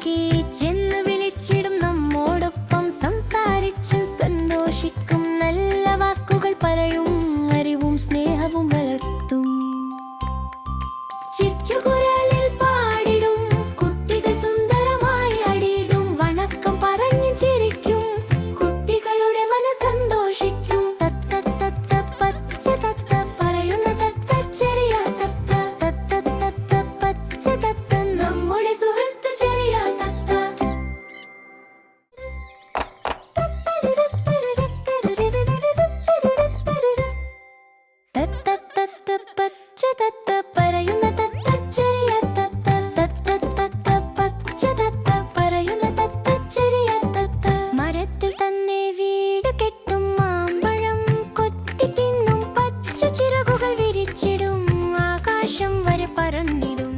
കീച്ചെന്ന് വിളിച്ചിടും നമ്മോടൊപ്പം സംസാരിച്ച് സന്തോഷിക്കും നല്ല വാക്കുകൾ പറയും അറിവും സ്നേഹവും വളർത്തും ചിറ്റുകുരലിൽ പാടിടും കുട്ടികൾ സുന്ദരമായി അടിയിടും വണക്കം പറഞ്ഞു ചിരിക്കും കുട്ടികളുടെ മനസ്സ് സന്തോഷിക്കും തത്ത തത്ത പച്ച തത്ത പറയുന്ന തത്ത ചെറിയ തത്ത തത്ത തത്ത പച്ച തത്ത നമ്മുടെ സുഹൃത്ത് ചെറിയ തത്ത തത്ത തത്ത പച്ച തത്ത പറയുന്ന തത്ത ചെറിയ തത്ത തത്ത തത്ത പച്ച തത്ത പറയുന്ന തത്ത ചെറിയ തത്ത മരത്തിൽ തന്നെ വീട് കെട്ടും മാമ്പഴം കൊത്തി തിന്നും പച്ച ചിറകുകൾ വിരിച്ചിടും ആകാശം വരെ പറന്നിടും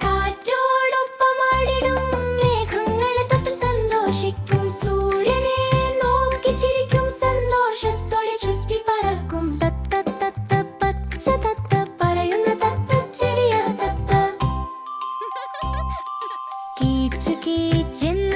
കാറ്റോടൊപ്പമാടിടും മേഘങ്ങളെ തൊട്ട് സന്തോഷിക്കും സൂര്യനെ നോക്കി ചിരിക്കും സന്തോഷത്തോടെ ചുറ്റി പറക്കും തത്ത തത്ത പച്ച തത്ത പറയുന്ന തത്ത ചെറിയ തത്ത കീച്ചെന്ന്